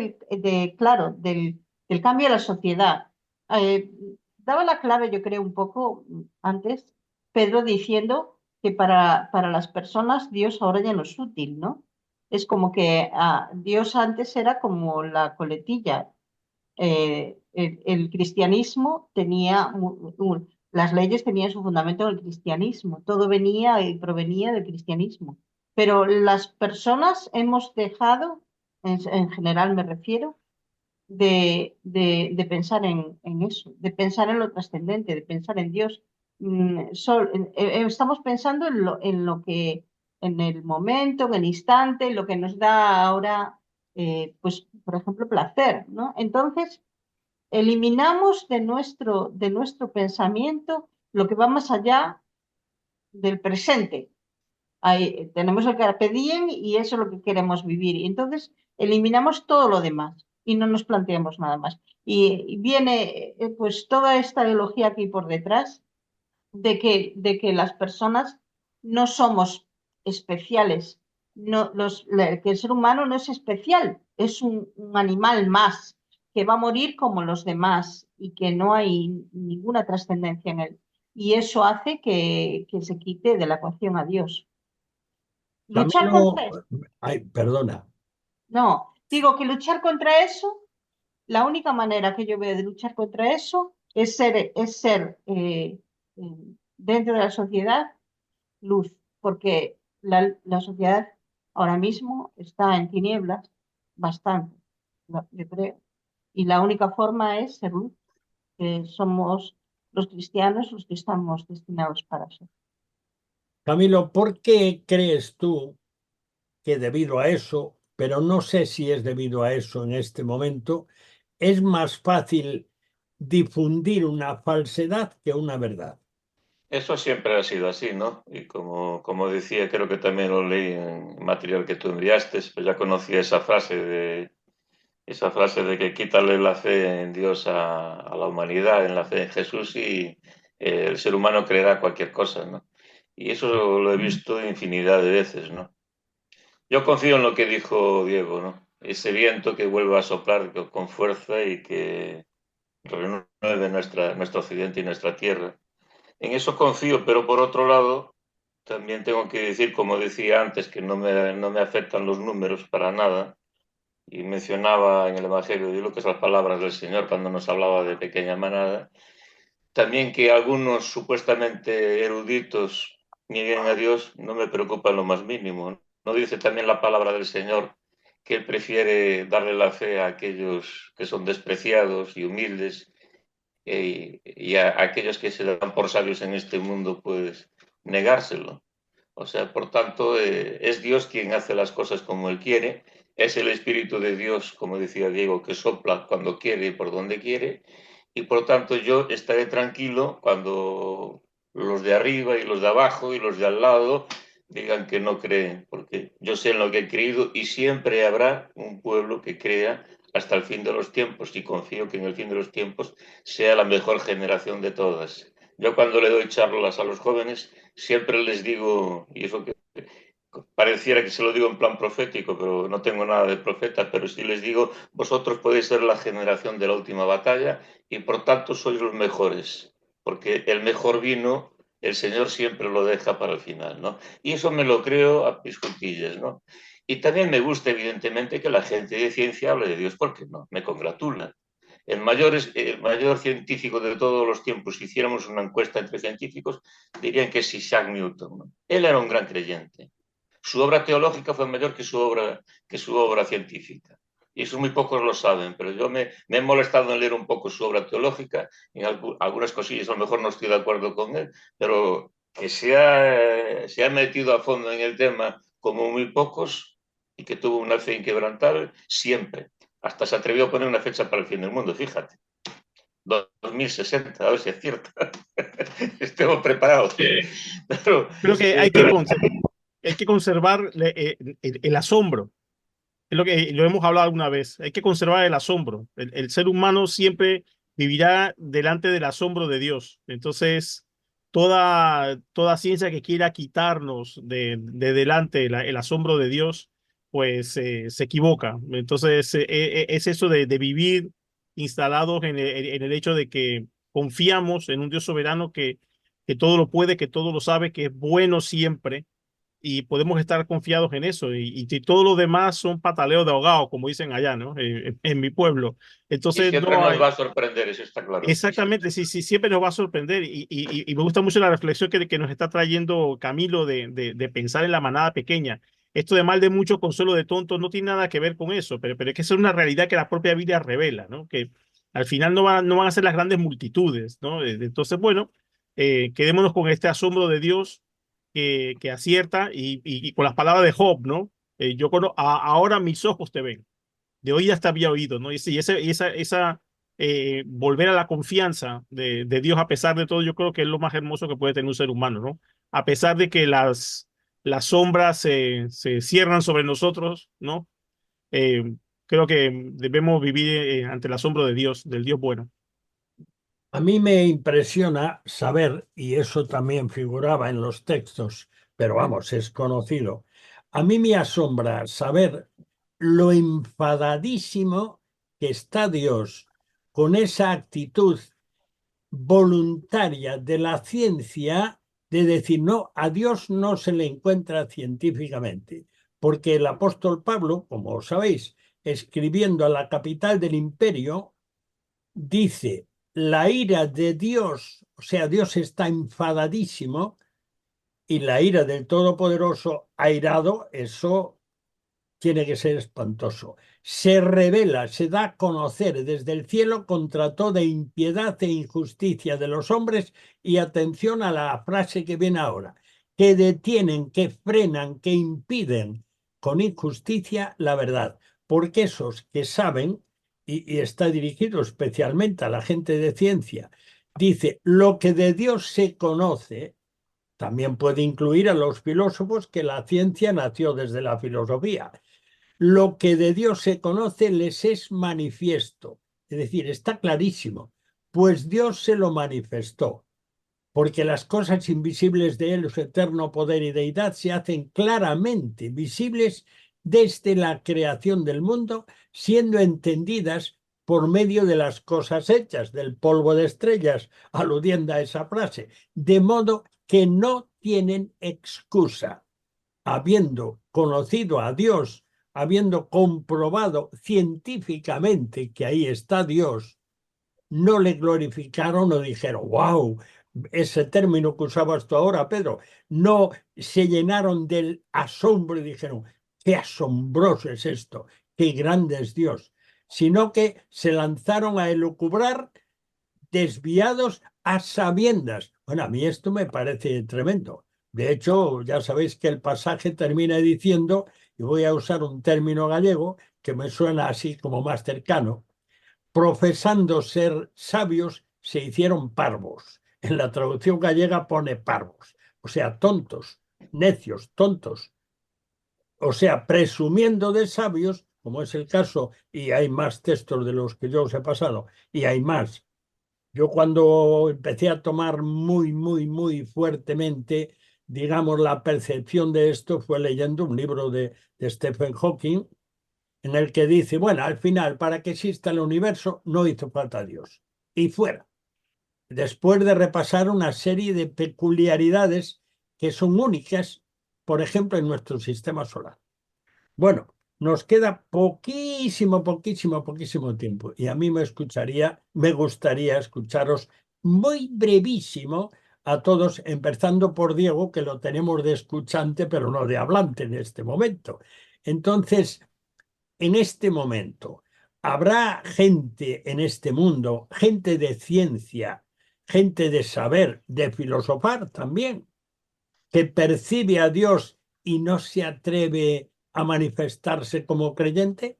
claro, del cambio de la sociedad. Eh, Daba la clave, yo creo, un poco antes, Pedro diciendo que para las personas Dios ahora ya no es útil, ¿no? Es como que Dios antes era como la coletilla. El cristianismo tenía las leyes tenían su fundamento en el cristianismo, todo venía y provenía del cristianismo. Pero las personas hemos dejado, en general me refiero, de pensar en eso, de pensar en lo trascendente, de pensar en Dios. Estamos pensando en lo que, en el momento, en el instante, en lo que nos da ahora, pues, por ejemplo, placer, ¿no? Entonces, eliminamos de nuestro pensamiento lo que va más allá del presente. Ahí, tenemos el carpe diem y eso es lo que queremos vivir. Y entonces eliminamos todo lo demás y no nos planteamos nada más. Y viene pues toda esta ideología aquí por detrás de que las personas no somos especiales. No, que el ser humano no es especial, es un animal más que va a morir como los demás y que no hay ninguna trascendencia en él. Y eso hace que se quite de la ecuación a Dios. Luchar Camilo, contra eso. ay, perdona. No, digo que luchar contra eso, la única manera que yo veo de luchar contra eso es ser dentro de la sociedad luz, porque la sociedad ahora mismo está en tinieblas bastante, yo creo. Y la única forma es ser luz, que somos los cristianos los que estamos destinados para ser. Camilo, ¿por qué crees tú que debido a eso, pero no sé si es debido a eso en este momento, es más fácil difundir una falsedad que una verdad? Eso siempre ha sido así, ¿no? Y como decía, creo que también lo leí en material que tú enviaste, pues ya conocía esa frase de que quítale la fe en Dios a la humanidad, en la fe en Jesús y el ser humano creerá cualquier cosa, ¿no? Y eso lo he visto infinidad de veces, ¿no? Yo confío en lo que dijo Diego, ¿no? Ese viento que vuelva a soplar con fuerza y que renueve nuestro occidente y nuestra tierra. En eso confío, pero por otro lado, también tengo que decir, como decía antes, que no me afectan los números para nada. Y mencionaba en el Evangelio de Lucas las palabras del Señor cuando nos hablaba de pequeña manada. También que algunos supuestamente eruditos nieguen a Dios no me preocupa en lo más mínimo. ¿No dice también la palabra del Señor que Él prefiere darle la fe a aquellos que son despreciados y humildes y a aquellos que se dan por sabios en este mundo, pues negárselo? O sea, por tanto, es Dios quien hace las cosas como Él quiere, es el Espíritu de Dios, como decía Diego, que sopla cuando quiere y por donde quiere, y por tanto yo estaré tranquilo cuando los de arriba y los de abajo y los de al lado digan que no creen, porque yo sé en lo que he creído y siempre habrá un pueblo que crea hasta el fin de los tiempos, y confío que en el fin de los tiempos sea la mejor generación de todas. Yo cuando le doy charlas a los jóvenes siempre les digo, y eso que pareciera que se lo digo en plan profético, pero no tengo nada de profeta, pero sí les digo, vosotros podéis ser la generación de la última batalla y por tanto sois los mejores, porque el mejor vino el Señor siempre lo deja para el final, ¿no? Y eso me lo creo a mis juntillas, ¿no? Y también me gusta, evidentemente, que la gente de ciencia hable de Dios, porque no, me congratula. El mayor científico de todos los tiempos, si hiciéramos una encuesta entre científicos, dirían que es Isaac Newton, ¿no? Él era un gran creyente. Su obra teológica fue mayor que su obra científica. Y eso muy pocos lo saben, pero yo me he molestado en leer un poco su obra teológica, en algunas cosillas a lo mejor no estoy de acuerdo con él, pero que se ha metido a fondo en el tema como muy pocos y que tuvo una fe inquebrantable siempre. Hasta se atrevió a poner una fecha para el fin del mundo, fíjate. 2060, a ver si es cierto. Estemos preparados. Pero, Creo que hay que conservar el asombro. Es lo que lo hemos hablado alguna vez. Hay que conservar el asombro. El ser humano siempre vivirá delante del asombro de Dios. Entonces, toda ciencia que quiera quitarnos de delante el asombro de Dios, pues se equivoca. Entonces, es eso de vivir instalados en el hecho de que confiamos en un Dios soberano que todo lo puede, que todo lo sabe, que es bueno siempre y podemos estar confiados en eso. Y todo lo demás son pataleos de ahogado, como dicen allá, ¿no? En mi pueblo. y Entonces, siempre no nos hay. va a sorprender, eso está claro. Exactamente, sí, sí, siempre nos va a sorprender. Y me gusta mucho la reflexión que nos está trayendo Camilo de pensar en la manada pequeña. Esto de mal de mucho, consuelo de tontos, no tiene nada que ver con eso, pero es que es una realidad que la propia Biblia revela, ¿no? Que al final no van a ser las grandes multitudes, ¿no? Entonces, bueno, quedémonos con este asombro de Dios que acierta y con las palabras de Job, ¿no? Ahora mis ojos te ven, de oídas te había oído, ¿no? Esa volver a la confianza de Dios a pesar de todo, yo creo que es lo más hermoso que puede tener un ser humano, ¿no? A pesar de que las sombras se cierran sobre nosotros, ¿no? Creo que debemos vivir ante el asombro de Dios, del Dios bueno. A mí me impresiona saber, y eso también figuraba en los textos, pero vamos, es conocido. A mí me asombra saber lo enfadadísimo que está Dios con esa actitud voluntaria de la ciencia de decir, no, a Dios no se le encuentra científicamente, porque el apóstol Pablo, como sabéis, escribiendo a la capital del imperio, dice, la ira de Dios, o sea, Dios está enfadadísimo y la ira del Todopoderoso airado, eso tiene que ser espantoso. Se revela, se da a conocer desde el cielo contra toda impiedad e injusticia de los hombres y atención a la frase que viene ahora, que detienen, que frenan, que impiden con injusticia la verdad, porque esos que saben, y está dirigido especialmente a la gente de ciencia, dice, lo que de Dios se conoce, también puede incluir a los filósofos que la ciencia nació desde la filosofía. Lo que de Dios se conoce les es manifiesto. Es decir, está clarísimo, pues Dios se lo manifestó, porque las cosas invisibles de Él, su eterno poder y deidad, se hacen claramente visibles desde la creación del mundo, siendo entendidas por medio de las cosas hechas, del polvo de estrellas, aludiendo a esa frase, de modo que no tienen excusa. Habiendo conocido a Dios, habiendo comprobado científicamente que ahí está Dios, no le glorificaron o dijeron, wow, ese término que usabas tú ahora, Pedro, no se llenaron del asombro y dijeron, qué asombroso es esto, qué grande es Dios, sino que se lanzaron a elucubrar desviados a sabiendas. Bueno, a mí esto me parece tremendo. De hecho, ya sabéis que el pasaje termina diciendo, y voy a usar un término gallego que me suena así como más cercano, profesando ser sabios, se hicieron parvos. En la traducción gallega pone parvos, o sea, tontos, necios, tontos, o sea, presumiendo de sabios, como es el caso, y hay más textos de los que yo os he pasado, y hay más. Yo cuando empecé a tomar muy fuertemente, digamos, la percepción de esto fue leyendo un libro de Stephen Hawking, en el que dice, bueno, al final, para que exista el universo, no hizo falta Dios. Y fuera. Después de repasar una serie de peculiaridades que son únicas, por ejemplo, en nuestro sistema solar. Bueno, nos queda poquísimo tiempo. Y a mí me gustaría escucharos muy brevísimo a todos, empezando por Diego, que lo tenemos de escuchante, pero no de hablante en este momento. Entonces, en este momento, ¿habrá gente en este mundo, gente de ciencia, gente de saber, de filosofar también, que percibe a Dios y no se atreve a manifestarse como creyente?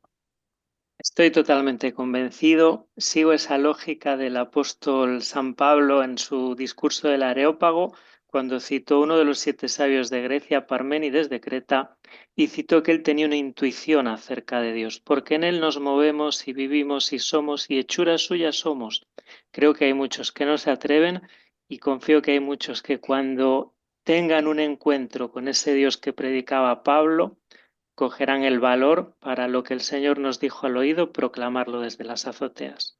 Estoy totalmente convencido. Sigo esa lógica del apóstol San Pablo en su discurso del Areópago, cuando citó uno de los 7 sabios de Grecia, Parménides de Creta, y citó que él tenía una intuición acerca de Dios, porque en él nos movemos y vivimos y somos y hechuras suyas somos. Creo que hay muchos que no se atreven y confío que hay muchos que cuando tengan un encuentro con ese Dios que predicaba Pablo, cogerán el valor para lo que el Señor nos dijo al oído, proclamarlo desde las azoteas.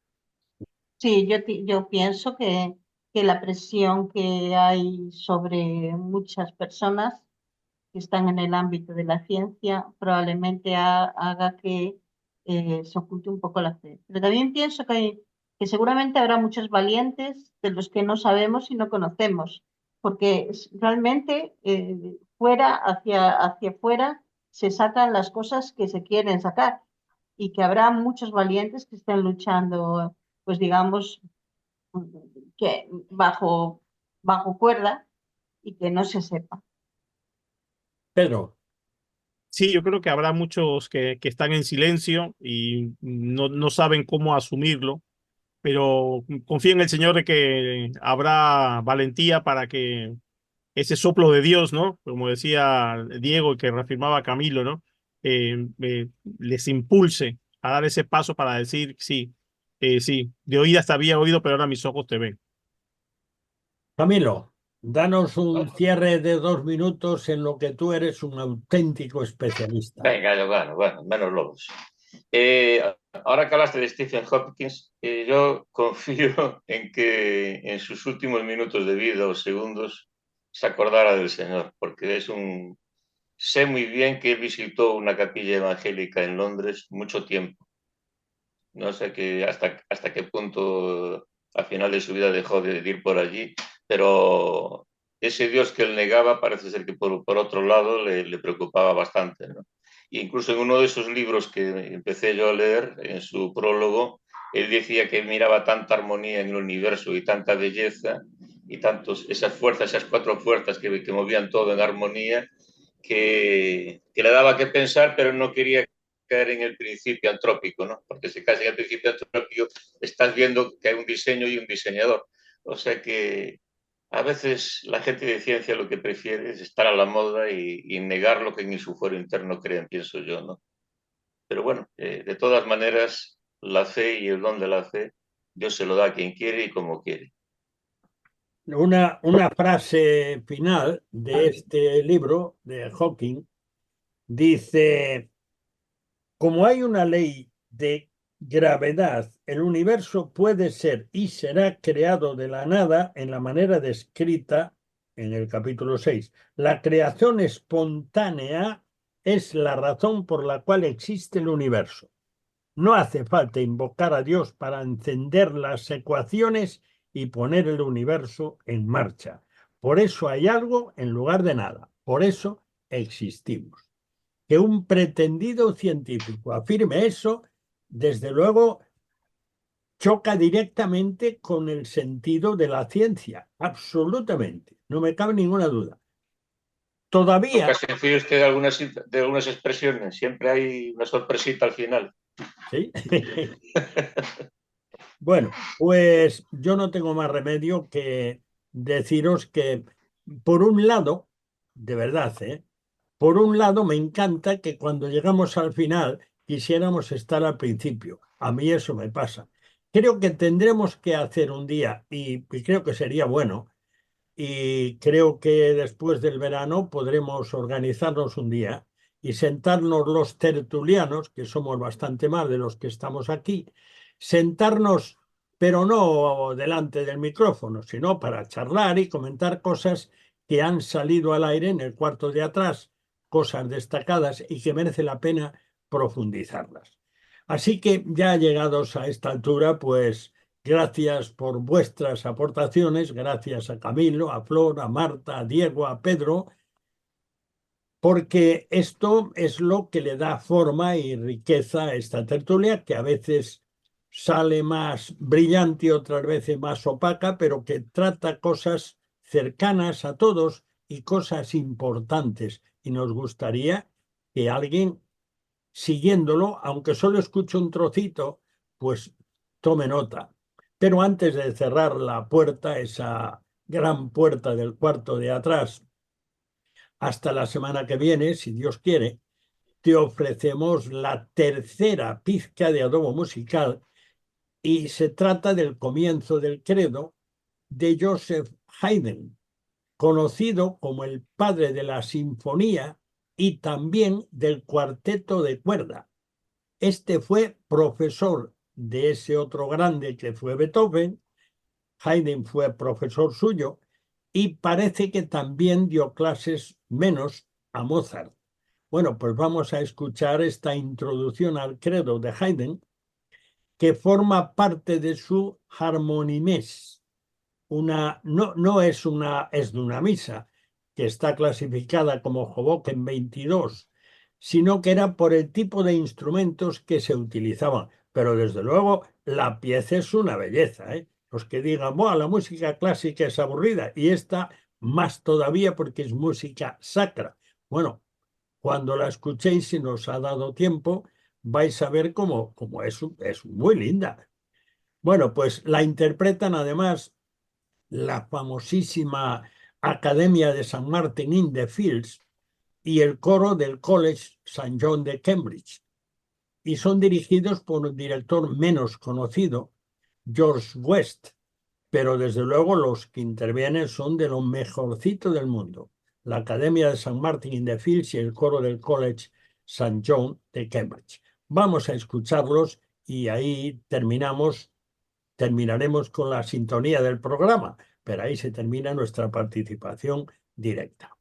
Sí, yo pienso que la presión que hay sobre muchas personas que están en el ámbito de la ciencia probablemente haga que se oculte un poco la fe. Pero también pienso que seguramente habrá muchos valientes de los que no sabemos y no conocemos, porque realmente fuera, hacia afuera, se sacan las cosas que se quieren sacar y que habrá muchos valientes que estén luchando, pues digamos, que bajo cuerda y que no se sepa. Pedro, Sí, yo creo que habrá muchos que están en silencio y no saben cómo asumirlo, pero confío en el Señor de que habrá valentía para que ese soplo de Dios, ¿no? Como decía Diego y que reafirmaba Camilo, ¿no? Les impulse a dar ese paso para decir, sí, sí, de oídas te había oído, pero ahora mis ojos te ven. Camilo, danos un cierre de 2 minutos en lo que tú eres un auténtico especialista. Venga, bueno, menos lobos. Ahora que hablaste de Stephen Hopkins, yo confío en que en sus últimos minutos de vida o segundos se acordara del Señor, porque sé muy bien que él visitó una capilla evangélica en Londres mucho tiempo. No sé hasta qué punto al final de su vida dejó de ir por allí, pero ese Dios que él negaba parece ser que por otro lado le preocupaba bastante, ¿no? E incluso en uno de esos libros que empecé yo a leer, en su prólogo, él decía que miraba tanta armonía en el universo y tanta belleza y esas fuerzas, esas 4 fuerzas que movían todo en armonía, que le daba que pensar, pero no quería caer en el principio antrópico, ¿no? Porque si caes en el principio antrópico, estás viendo que hay un diseño y un diseñador. O sea que a veces la gente de ciencia lo que prefiere es estar a la moda y negar lo que en su fuero interno creen, pienso yo, ¿no? Pero bueno, de todas maneras, la fe y el don de la fe, Dios se lo da a quien quiere y como quiere. Una frase final de este libro de Hawking dice, como hay una ley de gravedad, el universo puede ser y será creado de la nada en la manera descrita en el capítulo 6. La creación espontánea es la razón por la cual existe el universo. No hace falta invocar a Dios para encender las ecuaciones y poner el universo en marcha. Por eso hay algo en lugar de nada. Por eso existimos. Que un pretendido científico afirme eso, desde luego, choca directamente con el sentido de la ciencia. Absolutamente. No me cabe ninguna duda. Todavía, Nunca se fíe usted de algunas expresiones, siempre hay una sorpresita al final. ¿sí? Bueno, pues yo no tengo más remedio que deciros que, por un lado, de verdad, ¿eh? Por un lado, me encanta que cuando llegamos al final quisiéramos estar al principio. A mí eso me pasa. Creo que tendremos que hacer un día, y creo que sería bueno, y creo que después del verano podremos organizarnos un día y sentarnos los tertulianos, que somos bastante más de los que estamos aquí, sentarnos, pero no delante del micrófono, sino para charlar y comentar cosas que han salido al aire en el cuarto de atrás, cosas destacadas y que merece la pena profundizarlas. Así que ya llegados a esta altura, pues gracias por vuestras aportaciones, gracias a Camilo, a Flor, a Marta, a Diego, a Pedro, porque esto es lo que le da forma y riqueza a esta tertulia, que a veces sale más brillante y otras veces más opaca, pero que trata cosas cercanas a todos y cosas importantes. Y nos gustaría que alguien, siguiéndolo, aunque solo escuche un trocito, pues tome nota. Pero antes de cerrar la puerta, esa gran puerta del cuarto de atrás, hasta la semana que viene, si Dios quiere, te ofrecemos la tercera pizca de adobo musical y se trata del comienzo del credo de Joseph Haydn, conocido como el padre de la sinfonía y también del cuarteto de cuerda. Este fue profesor de ese otro grande que fue Beethoven. Haydn fue profesor suyo y parece que también dio clases menos a Mozart. Bueno, pues vamos a escuchar esta introducción al credo de Haydn, que forma parte de su Harmonimes. No es de una misa, que está clasificada como Hoboken 22, sino que era por el tipo de instrumentos que se utilizaban. Pero desde luego la pieza es una belleza, ¿eh? Los que digan, bueno, la música clásica es aburrida, y esta más todavía porque es música sacra. Bueno, cuando la escuchéis, si nos ha dado tiempo, vais a ver cómo es muy linda. Bueno, pues la interpretan además la famosísima Academia de St. Martin in the Fields y el coro del College St. John de Cambridge. Y son dirigidos por un director menos conocido, George West, pero desde luego los que intervienen son de lo mejorcito del mundo. La Academia de St. Martin in the Fields y el coro del College St. John de Cambridge. Vamos a escucharlos y ahí terminaremos con la sintonía del programa, pero ahí se termina nuestra participación directa.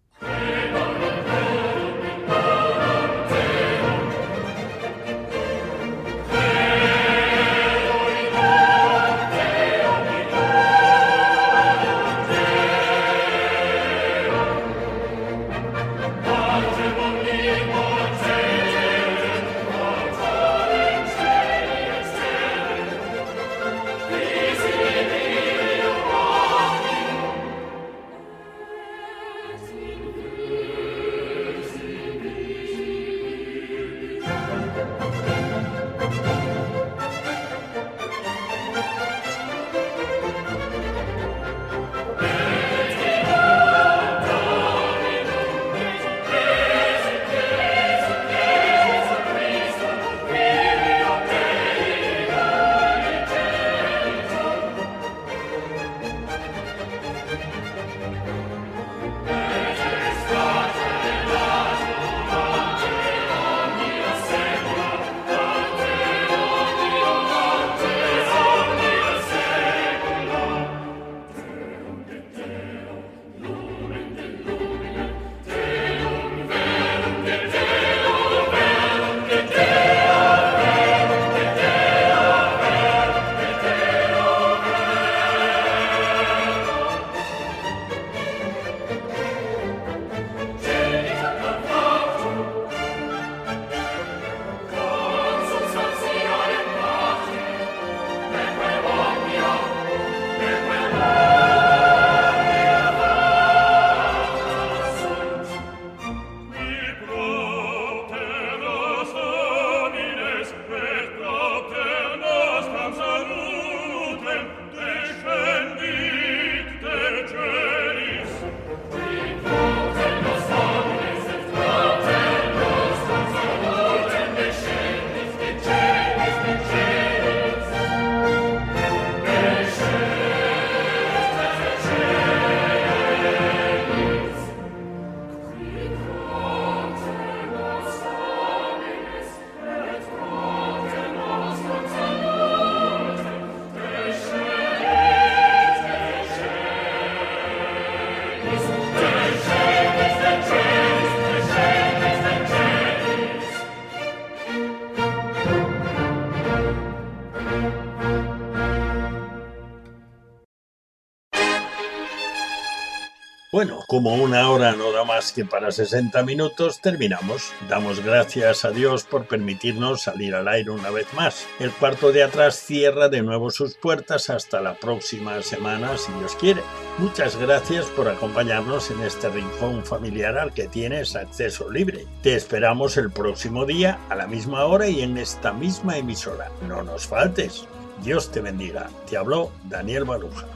Bueno, como una hora no da más que para 60 minutos, terminamos. Damos gracias a Dios por permitirnos salir al aire una vez más. El cuarto de atrás cierra de nuevo sus puertas hasta la próxima semana, si Dios quiere. Muchas gracias por acompañarnos en este rincón familiar al que tienes acceso libre. Te esperamos el próximo día, a la misma hora y en esta misma emisora. No nos faltes. Dios te bendiga. Te habló Daniel Baruja.